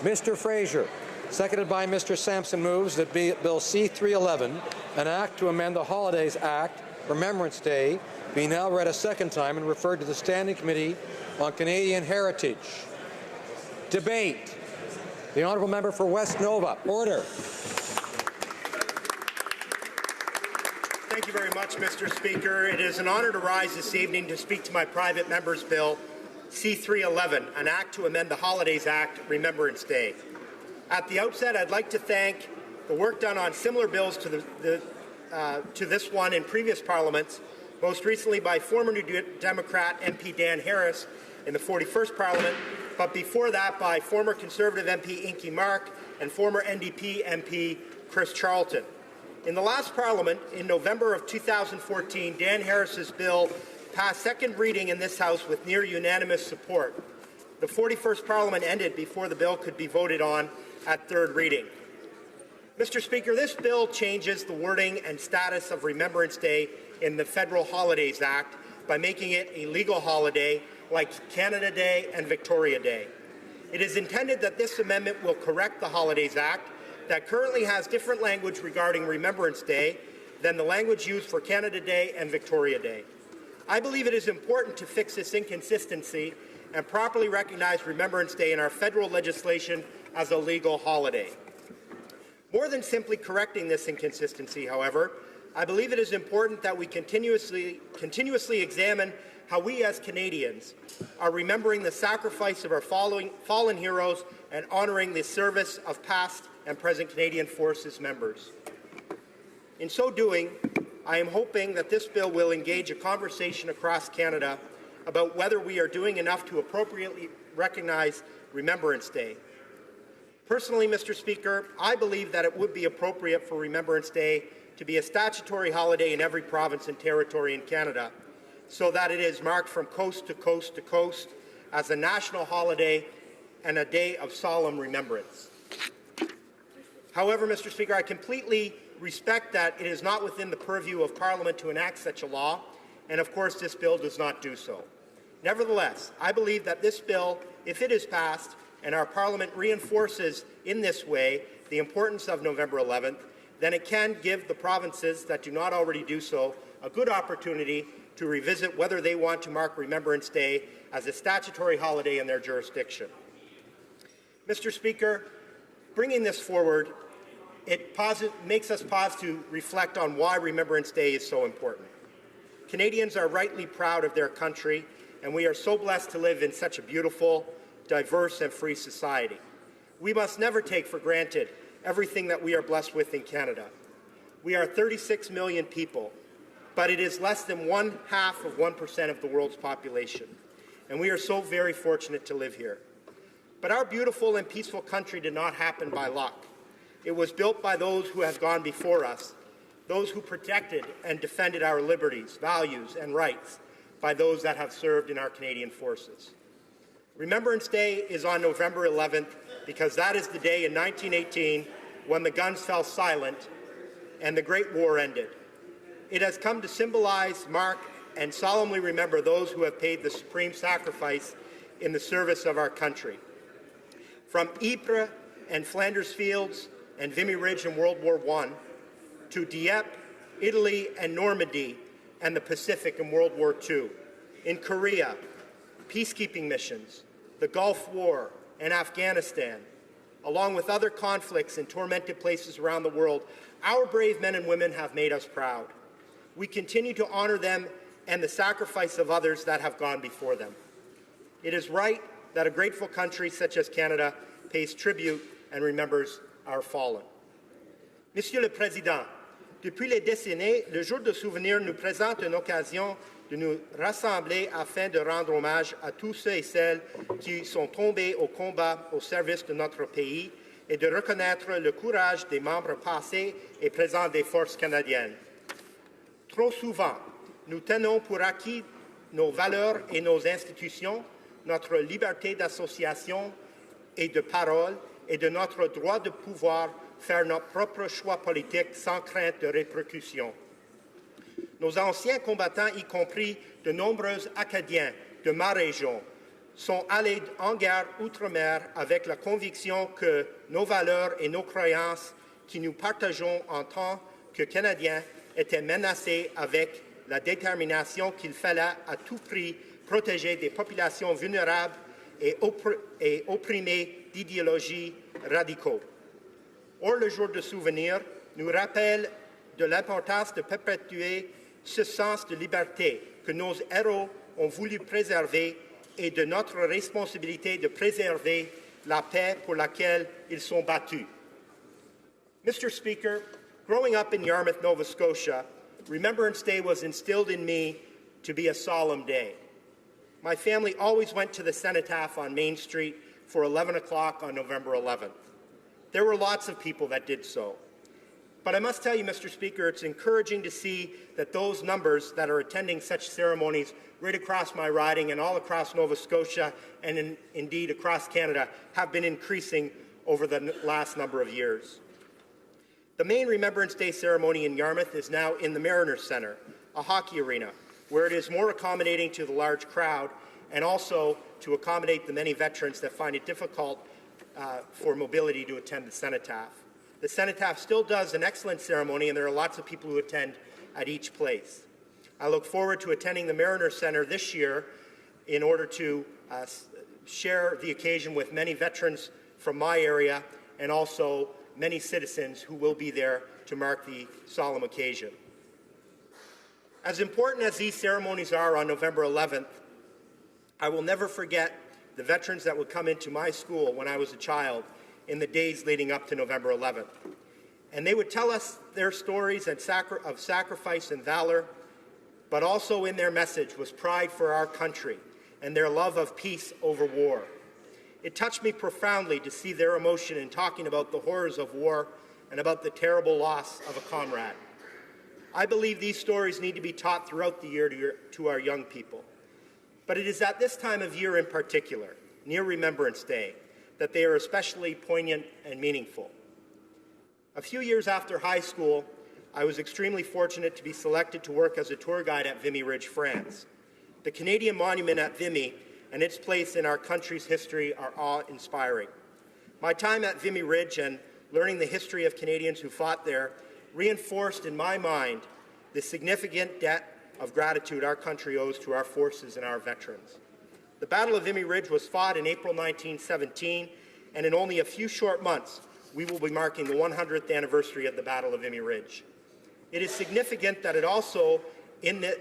Mr. Fraser, seconded by Mr. Sampson, moves that Bill C-311, an act to amend the Holidays Act, Remembrance Day, be now read a second time and referred to the Standing Committee on Canadian Heritage. Debate. The honourable member for West Nova. Order. Thank you very much, Mr. Speaker. It is an honour to rise this evening to speak to my private member's bill, C-311, an act to amend the Holidays Act, Remembrance Day. At the outset, I'd like to thank the work done on similar bills to this one in previous parliaments, most recently by former New Democrat MP Dan Harris in the 41st Parliament, but before that by former Conservative MP Inky Mark and former NDP MP Chris Charlton. In the last Parliament, in November of 2014, Dan Harris's bill passed second reading in this House with near unanimous support. The 41st Parliament ended before the bill could be voted on at third reading. Mr. Speaker, this bill changes the wording and status of Remembrance Day in the Federal Holidays Act by making it a legal holiday like Canada Day and Victoria Day. It is intended that this amendment will correct the Holidays Act that currently has different language regarding Remembrance Day than the language used for Canada Day and Victoria Day. I believe it is important to fix this inconsistency and properly recognize Remembrance Day in our federal legislation as a legal holiday. More than simply correcting this inconsistency, however, I believe it is important that we continuously examine how we as Canadians are remembering the sacrifice of our fallen heroes and honouring the service of past and present Canadian Forces members. In so doing, I am hoping that this bill will engage a conversation across Canada about whether we are doing enough to appropriately recognize Remembrance Day. Personally, Mr. Speaker, I believe that it would be appropriate for Remembrance Day to be a statutory holiday in every province and territory in Canada, so that it is marked from coast to coast to coast as a national holiday and a day of solemn remembrance. However, Mr. Speaker, I completely respect that it is not within the purview of Parliament to enact such a law, and of course this bill does not do so. Nevertheless, I believe that this bill, if it is passed and our Parliament reinforces in this way the importance of November 11th, then it can give the provinces that do not already do so a good opportunity to revisit whether they want to mark Remembrance Day as a statutory holiday in their jurisdiction. Mr. Speaker, bringing this forward, it makes us pause to reflect on why Remembrance Day is so important. Canadians are rightly proud of their country, and we are so blessed to live in such a beautiful, diverse, and free society. We must never take for granted everything that we are blessed with in Canada. We are 36 million people, but it is less than 0.5% of the world's population, and we are so very fortunate to live here. But our beautiful and peaceful country did not happen by luck. It was built by those who have gone before us, those who protected and defended our liberties, values, and rights, by those that have served in our Canadian forces. Remembrance Day is on November 11th because that is the day in 1918 when the guns fell silent and the Great War ended. It has come to symbolize, mark, and solemnly remember those who have paid the supreme sacrifice in the service of our country. From Ypres and Flanders Fields and Vimy Ridge in World War I, to Dieppe, Italy, and Normandy, and the Pacific in World War II, in Korea, peacekeeping missions, the Gulf War, and Afghanistan, along with other conflicts in tormented places around the world, our brave men and women have made us proud. We continue to honor them and the sacrifice of others that have gone before them. It is right that a grateful country such as Canada pays tribute and remembers our fallen. Monsieur le Président, depuis les décennies, le jour de souvenir nous présente une occasion de nous rassembler afin de rendre hommage à tous ceux et celles qui sont tombés au combat au service de notre pays et de reconnaître le courage des membres passés et présents des forces canadiennes. Trop souvent, nous tenons pour acquis nos valeurs et nos institutions, notre liberté d'association et de parole et de notre droit de pouvoir faire notre propre choix politique sans crainte de répercussions. Nos anciens combattants, y compris de nombreux Acadiens de ma région, sont allés en guerre outre-mer avec la conviction que nos valeurs et nos croyances que nous partageons en tant que Canadiens étaient menacées avec la détermination qu'il fallait à tout prix protéger des populations vulnérables et opprimées d'idéologies radicaux. Or, le jour de souvenir nous rappelle de l'importance de perpétuer ce sens de liberté que nos héros ont voulu préserver et de notre responsabilité de préserver la paix pour laquelle ils sont battus. Mr. Speaker, growing up in Yarmouth, Nova Scotia, Remembrance Day was instilled in me to be a solemn day. My family always went to the cenotaph on Main Street for 11 o'clock on November 11th. There were lots of people that did so. But I must tell you, Mr. Speaker, it's encouraging to see that those numbers that are attending such ceremonies right across my riding and all across Nova Scotia and indeed across Canada have been increasing over the last number of years. The main Remembrance Day ceremony in Yarmouth is now in the Mariners Centre, a hockey arena, where it is more accommodating to the large crowd and also to accommodate the many veterans that find it difficult for mobility to attend the cenotaph. The cenotaph still does an excellent ceremony, and there are lots of people who attend at each place. I look forward to attending the Mariners Centre this year in order to share the occasion with many veterans from my area and also many citizens who will be there to mark the solemn occasion. As important as these ceremonies are on November 11th, I will never forget the veterans that would come into my school when I was a child in the days leading up to November 11th. And they would tell us their stories of sacrifice and valor, but also in their message was pride for our country and their love of peace over war. It touched me profoundly to see their emotion in talking about the horrors of war and about the terrible loss of a comrade. I believe these stories need to be taught throughout the year to our young people. But it is at this time of year in particular, near Remembrance Day, that they are especially poignant and meaningful. A few years after high school, I was extremely fortunate to be selected to work as a tour guide at Vimy Ridge, France. The Canadian monument at Vimy and its place in our country's history are awe-inspiring. My time at Vimy Ridge and learning the history of Canadians who fought there reinforced in my mind the significant debt of gratitude our country owes to our forces and our veterans. The Battle of Vimy Ridge was fought in April 1917, and in only a few short months, we will be marking the 100th anniversary of the Battle of Vimy Ridge. It is significant that it also, in this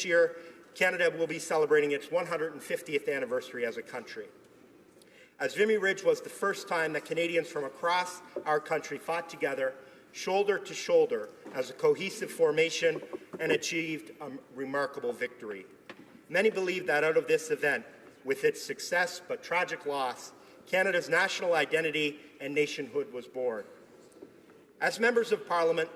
year, Canada will be celebrating its 150th anniversary as a country. As Vimy Ridge was the first time that Canadians from across our country fought together, shoulder to shoulder, as a cohesive formation and achieved a remarkable victory. Many believe that out of this event, with its success but tragic loss, Canada's national identity and nationhood was born. As members of Parliament,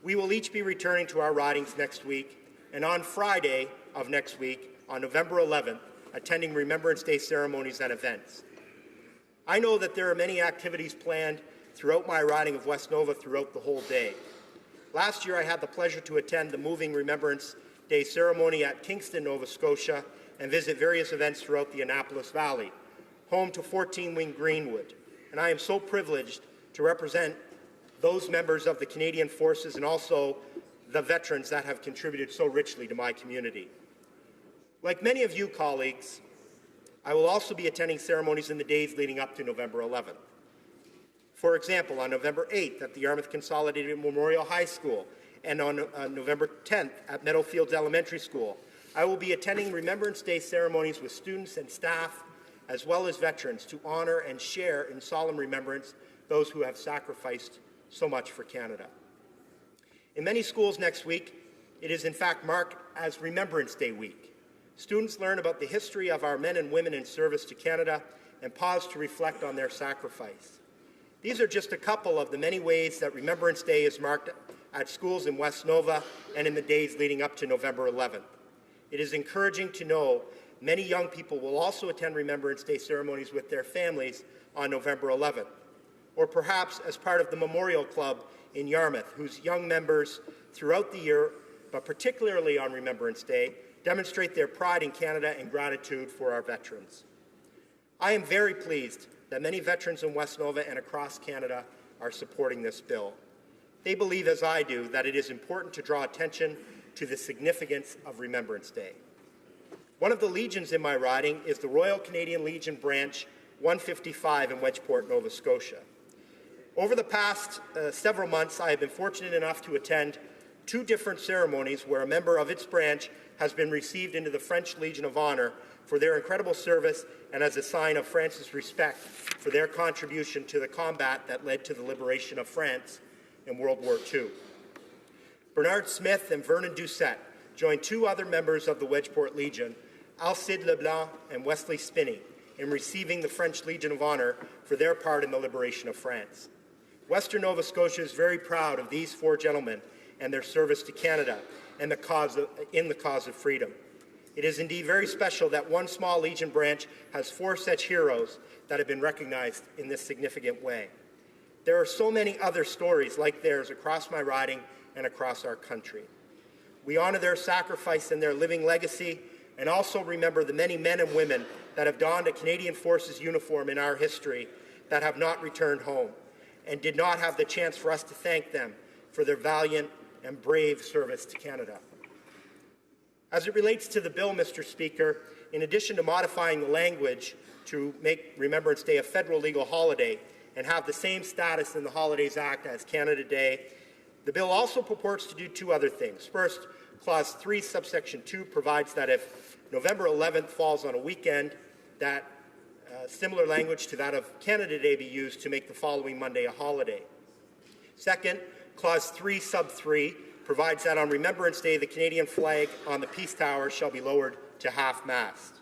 we will each be returning to our ridings next week, and on Friday of next week, on November 11th, attending Remembrance Day ceremonies and events. I know that there are many activities planned throughout my riding of West Nova throughout the whole day. Last year, I had the pleasure to attend the moving Remembrance Day ceremony at Kingston, Nova Scotia, and visit various events throughout the Annapolis Valley, home to 14 Wing Greenwood. And I am so privileged to represent those members of the Canadian Forces and also the veterans that have contributed so richly to my community. Like many of you colleagues, I will also be attending ceremonies in the days leading up to November 11th. For example, on November 8th at the Yarmouth Consolidated Memorial High School and on November 10th at Meadowfields Elementary School, I will be attending Remembrance Day ceremonies with students and staff, as well as veterans, to honor and share in solemn remembrance those who have sacrificed so much for Canada. In many schools next week, it is in fact marked as Remembrance Day week. Students learn about the history of our men and women in service to Canada and pause to reflect on their sacrifice. These are just a couple of the many ways that Remembrance Day is marked at schools in West Nova and in the days leading up to November 11th. It is encouraging to know many young people will also attend Remembrance Day ceremonies with their families on November 11th, or perhaps as part of the Memorial Club in Yarmouth, whose young members throughout the year, but particularly on Remembrance Day, demonstrate their pride in Canada and gratitude for our veterans. I am very pleased that many veterans in West Nova and across Canada are supporting this bill. They believe, as I do, that it is important to draw attention to the significance of Remembrance Day. One of the legions in my riding is the Royal Canadian Legion Branch 155 in Wedgeport, Nova Scotia. Over the past several months, I have been fortunate enough to attend 2 different ceremonies where a member of its branch has been received into the French Legion of Honor for their incredible service and as a sign of France's respect for their contribution to the combat that led to the liberation of France in World War II. Bernard Smith and Vernon Doucette joined 2 other members of the Wedgeport Legion, Alcide Leblanc and Wesley Spinney, in receiving the French Legion of Honor for their part in the liberation of France. Western Nova Scotia is very proud of these 4 gentlemen and their service to Canada and in the cause of freedom. It is indeed very special that one small Legion branch has 4 such heroes that have been recognized in this significant way. There are so many other stories like theirs across my riding and across our country. We honor their sacrifice and their living legacy, and also remember the many men and women that have donned a Canadian Forces uniform in our history that have not returned home and did not have the chance for us to thank them for their valiant and brave service to Canada. As it relates to the bill, Mr. Speaker, in addition to modifying the language to make Remembrance Day a federal legal holiday and have the same status in the Holidays Act as Canada Day, the bill also purports to do 2 other things. First, Clause 3, subsection 2 provides that if November 11th falls on a weekend, that similar language to that of Canada Day be used to make the following Monday a holiday. Second, Clause 3, sub 3 provides that on Remembrance Day, the Canadian flag on the Peace Tower shall be lowered to half-mast.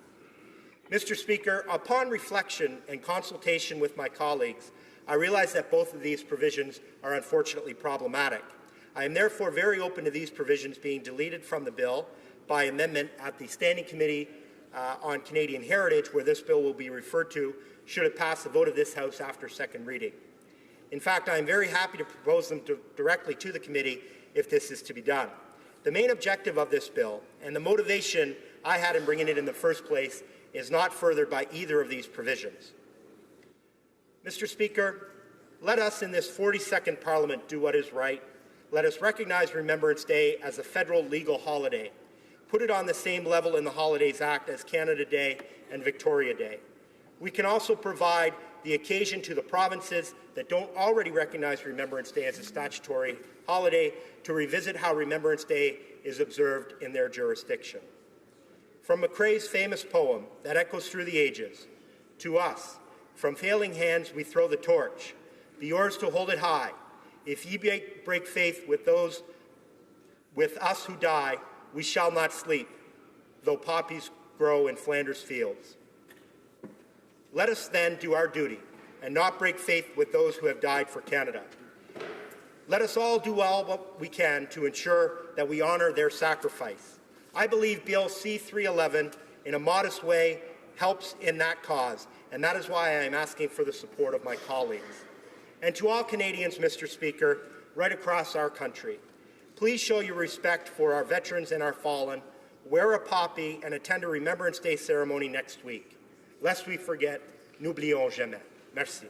Mr. Speaker, upon reflection and consultation with my colleagues, I realize that both of these provisions are unfortunately problematic. I am therefore very open to these provisions being deleted from the bill by amendment at the Standing Committee on Canadian Heritage, where this bill will be referred to should it pass the vote of this House after second reading. In fact, I am very happy to propose them directly to the committee if this is to be done. The main objective of this bill and the motivation I had in bringing it in the first place is not furthered by either of these provisions. Mr. Speaker, let us in this 42nd Parliament do what is right. Let us recognize Remembrance Day as a federal legal holiday. Put it on the same level in the Holidays Act as Canada Day and Victoria Day. We can also provide the occasion to the provinces that don't already recognize Remembrance Day as a statutory holiday to revisit how Remembrance Day is observed in their jurisdiction. From McCrae's famous poem that echoes through the ages, to us, from failing hands we throw the torch. Be yours to hold it high. If ye break faith with those with us who die, we shall not sleep, though poppies grow in Flanders fields. Let us then do our duty and not break faith with those who have died for Canada. Let us all do all what we can to ensure that we honour their sacrifice. I believe Bill C-311, in a modest way, helps in that cause, and that is why I am asking for the support of my colleagues. And to all Canadians, Mr. Speaker, right across our country, please show your respect for our veterans and our fallen, wear a poppy, and attend a Remembrance Day ceremony next week. Lest we forget, n'oublions jamais. Merci.